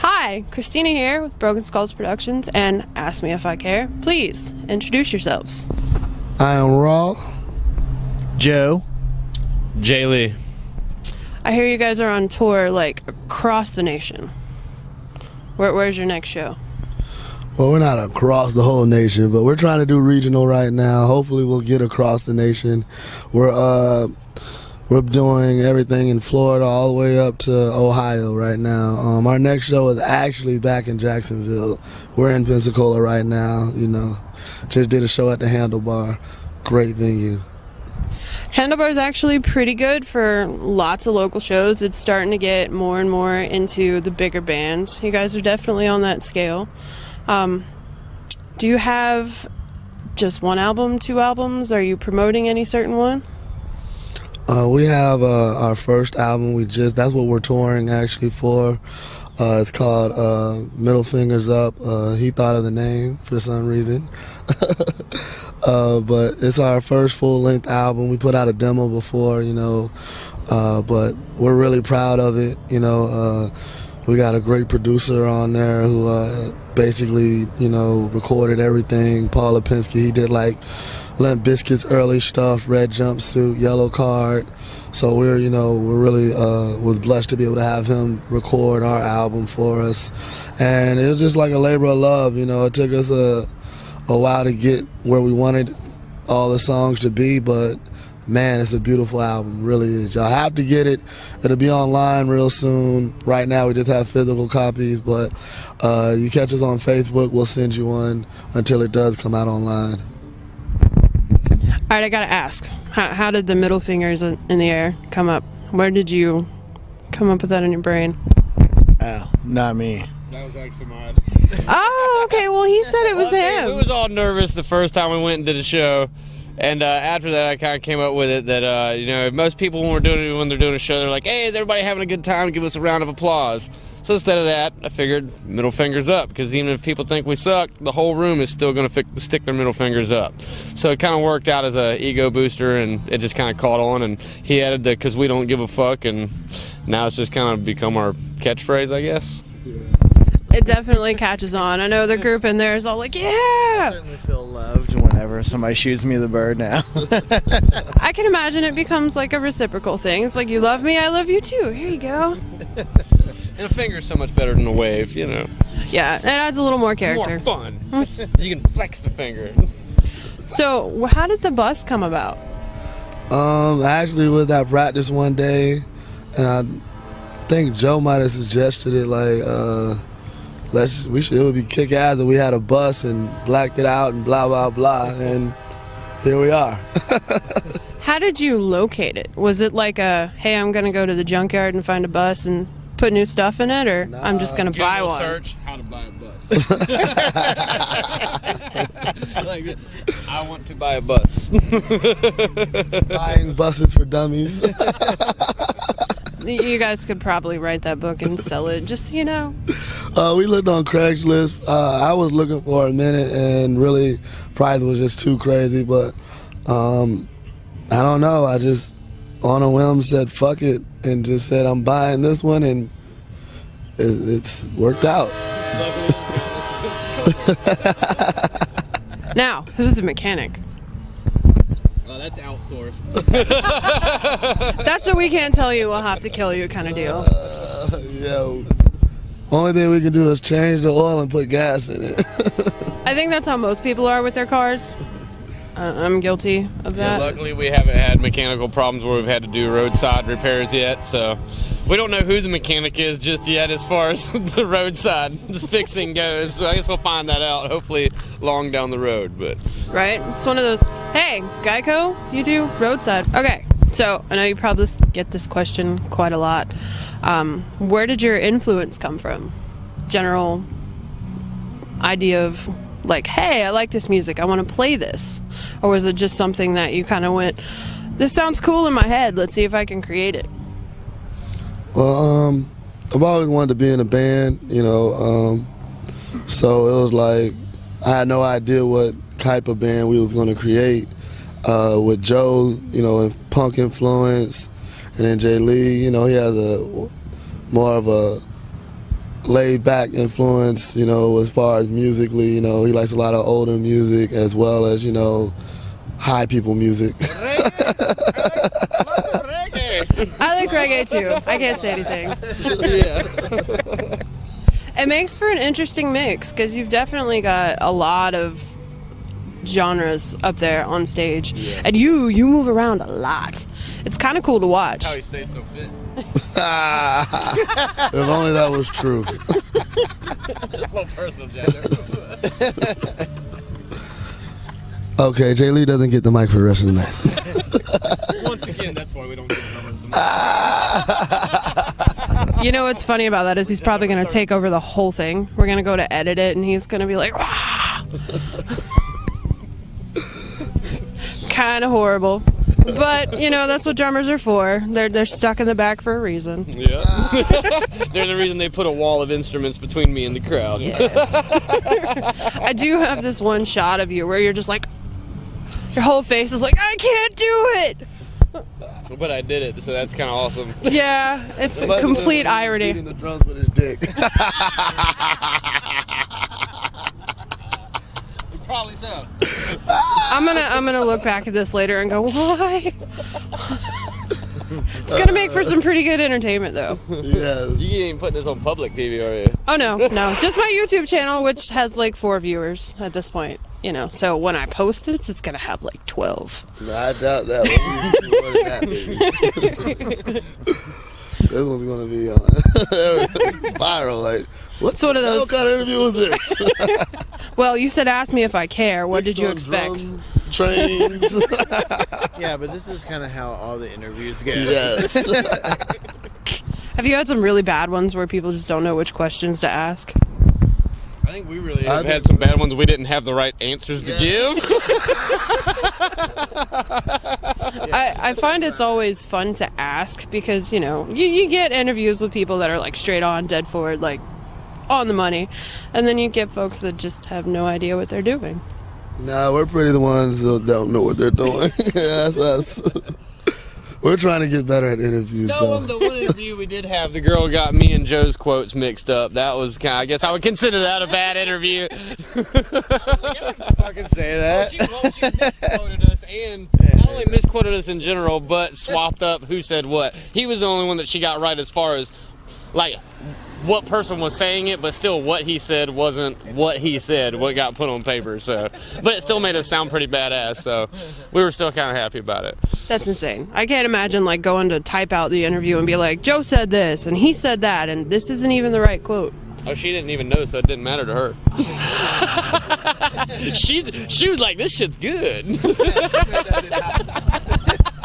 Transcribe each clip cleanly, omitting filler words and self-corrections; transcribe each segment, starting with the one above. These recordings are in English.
Hi, Kristina here with Broken Skulls Productions and Askmeificare. Please introduce yourselves. I am Raw. Joe. Jay Lee. I hear you guys are on tour like across the nation. Where's your next show? Well, we're not across the whole nation, but we're trying to do regional right now. Hopefully we'll get across the nation. We're doing everything in Florida all the way up to Ohio right now. Our next show is actually back in Jacksonville. We're in Pensacola right now, Just did a show at the Handlebar. Great venue. Handlebar is actually pretty good for lots of local shows. It's starting to get more and more into the bigger bands. You guys are definitely on that scale. Do you have just one album, 2 albums? Are you promoting any certain one? We have our first album. That's what we're touring actually for. It's called Middle Fingers Up. He thought of the name for some reason. But it's our first full-length album. We put out a demo before, but we're really proud of it. We got a great producer on there who basically, recorded everything. Paul Lipinski, he did like Limp Bizkit's early stuff, Red Jumpsuit, Yellow Card. So we're really was blessed to be able to have him record our album for us. And it was just like a labor of love. It took us a while to get where we wanted all the songs to be, but man, it's a beautiful album, really is. Y'all have to get it. It'll be online real soon. Right now we just have physical copies, but you catch us on Facebook, we'll send you one until it does come out online. All right, I gotta ask, how did the middle fingers in the air come up? Where did you come up with that in your brain? Oh, not me. That was actually mine. Oh, okay, well he said it was him. We was all nervous the first time we went and did a show. And after that, I kind of came up with it that, most people when they're doing a show, they're like, hey, is everybody having a good time? Give us a round of applause. So instead of that, I figured middle fingers up, because even if people think we suck, the whole room is still going to stick their middle fingers up. So it kind of worked out as an ego booster, and it just kind of caught on. And he added the because we don't give a fuck, and now it's just kind of become our catchphrase, I guess. It definitely catches on. I know the group in there is all like, yeah! I certainly feel loved whenever somebody shoots me the bird now. I can imagine it becomes like a reciprocal thing. It's like, you love me, I love you too. Here you go. And a finger's so much better than a wave, Yeah, it adds a little more character. It's more fun. You can flex the finger. So, how did the bus come about? Actually with that practice one day, and I think Joe might have suggested it, like, it would be kick ass if we had a bus and blacked it out and blah blah blah, and here we are. How did you locate it? Was it like hey, I'm gonna go to the junkyard and find a bus and put new stuff in it, or Nah. I'm just gonna buy one? Search how to buy a bus. Like, I want to buy a bus. Buying buses for dummies. You guys could probably write that book and sell it. Just We looked on Craigslist. I was looking for a minute, and really, price was just too crazy. But I don't know. I just on a whim said fuck it, and just said I'm buying this one, and it's worked out. now, who's the mechanic? That's outsourced. That's what we can't tell you. We'll have to kill you, kind of deal. Yeah. Only thing we can do is change the oil and put gas in it. I think that's how most people are with their cars. I'm guilty of that. Yeah, luckily we haven't had mechanical problems where we've had to do roadside repairs yet, so we don't know who the mechanic is just yet as far as the roadside fixing goes. So I guess we'll find that out hopefully long down the road. But Right? It's one of those, hey, Geico, you do roadside. Okay, so I know you probably get this question quite a lot. Where did your influence come from? General idea of like, hey, I like this music, I want to play this? Or was it just something that you kind of went, this sounds cool in my head, let's see if I can create it? Well, I've always wanted to be in a band, so it was like I had no idea what type of band we was going to create. With Joe, punk influence, and then Jay Lee, he has more of a laid back influence, you know, as far as musically. You know, he likes a lot of older music as well as, you know, high people music. I like reggae too. I can't say anything. Yeah. It makes for an interesting mix because you've definitely got a lot of genres up there on stage, and you move around a lot. It's kind of cool to watch. How he stays so fit. If only that was true. Well, personal gender. Okay, Jay Lee doesn't get the mic for the rest of the night. Once again, that's why we don't get numbers. You know what's funny about that is he's probably going to take over the whole thing. We're going to go to edit it, and he's going to be like, kind of horrible. But, you know, that's what drummers are for. They're stuck in the back for a reason. Yeah. They're the reason they put a wall of instruments between me and the crowd. Yeah. I do have this one shot of you where you're just like, your whole face is like, I can't do it. But I did it, so that's kind of awesome. Yeah, it's complete irony. Beating the drums with his dick. Probably so. I'm gonna look back at this later and go, why? It's gonna make for some pretty good entertainment, though. Yeah. You ain't putting this on public TV, are you? Oh no, just my YouTube channel, which has like 4 viewers at this point. You know, so when I post this, it's gonna have like 12. No, I doubt that. More than that, maybe. This one's gonna be viral. Like, what one of those kind of interview was this? Well, you said ask me if I care. What did you expect? Drums, trains. Yeah, but this is kind of how all the interviews go. Yes. Have you had some really bad ones where people just don't know which questions to ask? I think we really have had some bad ones we didn't have the right answers to give. I find it's always fun to ask because, you know, you get interviews with people that are like straight on, dead forward, like on the money. And then you get folks that just have no idea what they're doing. Nah, we're pretty the ones that don't know what they're doing. That's us. We're trying to get better at interviews. No, the one interview we did have, the girl got me and Joe's quotes mixed up. That was kind of, I guess I would consider that a bad interview. Fucking say that. Well, she misquoted us, and not only misquoted us in general, but swapped up who said what. He was the only one that she got right as far as, like, what person was saying it, but still what he said wasn't what he said, what got put on paper. So, but it still made us sound pretty badass, so we were still kind of happy about it. That's insane. I can't imagine like going to type out the interview and be like, Joe said this and he said that and this isn't even the right quote. Oh, she didn't even know, so it didn't matter to her. She was like, this shit's good.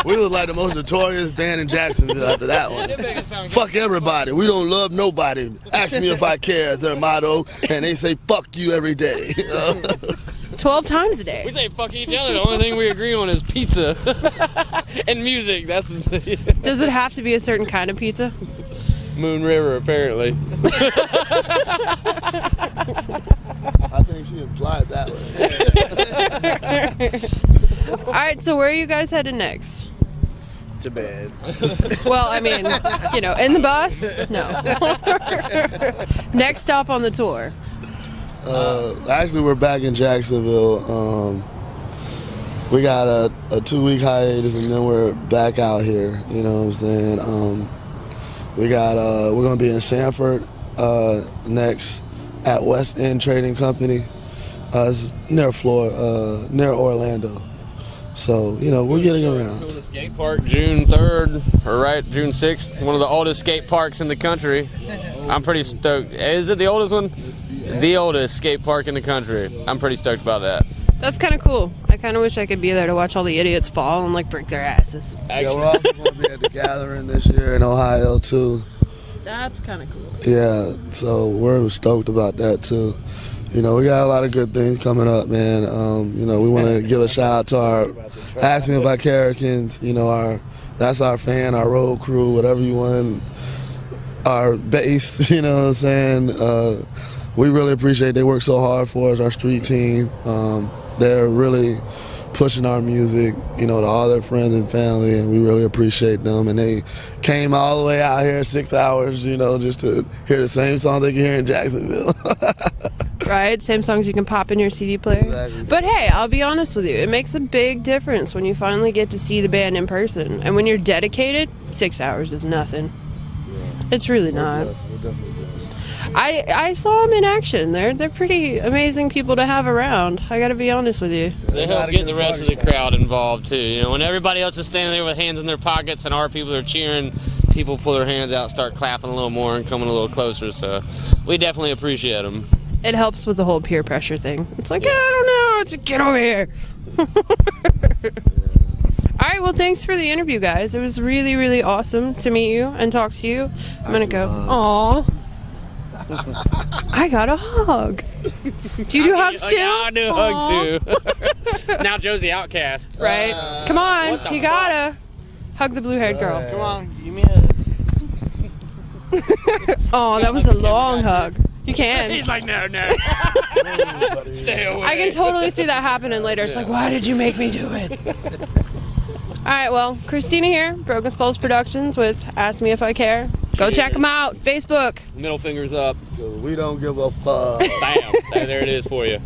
We look like the most notorious band in Jacksonville after that one. Fuck everybody. We don't love nobody. Ask me if I care is their motto, and they say fuck you every day. 12 times a day. We say fuck each other. The only thing we agree on is pizza and music. That's Does it have to be a certain kind of pizza? Moon River, apparently. I think she implied that one. All right, so where are you guys headed next? To bed. Well, I mean, you know, in the bus? No. Next stop on the tour. Actually, we're back in Jacksonville. We got a 2-week hiatus, and then we're back out here. You know what I'm saying? We're gonna be in Sanford next at West End Trading Company. It's near Orlando. So, you know, we're getting around. Doing the skate park June 3rd, or right, June 6th. One of the oldest skate parks in the country. I'm pretty stoked. Is it the oldest one? The oldest skate park in the country. I'm pretty stoked about that. That's kind of cool. I kind of wish I could be there to watch all the idiots fall and like break their asses. Yeah, we're also going to be at the Gathering this year in Ohio too. That's kind of cool. Yeah, so we're stoked about that too. You know, we got a lot of good things coming up, man. You know, we want to give a shout out to our Askmeificare, you know, that's our fan, our road crew, whatever you want, our base, you know what I'm saying? We really appreciate they work so hard for us, our street team. They're really pushing our music, you know, to all their friends and family, and we really appreciate them. And they came all the way out here 6 hours, you know, just to hear the same song they can hear in Jacksonville. Right, same songs you can pop in your CD player. Exactly. But hey, I'll be honest with you, it makes a big difference when you finally get to see the band in person. And when you're dedicated, 6 hours is nothing. It's really not. We're definitely blessed. I saw them in action. They're pretty amazing people to have around. I got to be honest with you. They help get the rest of the crowd involved too. You know, when everybody else is standing there with hands in their pockets and our people are cheering, people pull their hands out, start clapping a little more, and coming a little closer. So we definitely appreciate them. It helps with the whole peer pressure thing. It's like, I don't know, it's get over here. All right, well, thanks for the interview, guys. It was really, really awesome to meet you and talk to you. I'm gonna go. Aw. I got a hug. Do you do hugs too? Yeah, I do hugs too. Now Joe's the outcast. Right? Come on, you gotta hug the blue-haired girl. Come on, give me a hug. Oh, that was a long hug. You can. He's like, no. Stay away. I can totally see that happening later. It's like, why did you make me do it? All right, well, Kristina here, Broken Skulls Productions with Ask Me If I Care. Go check them out. Facebook. Middle fingers up. We don't give a fuck. Bam. There it is for you.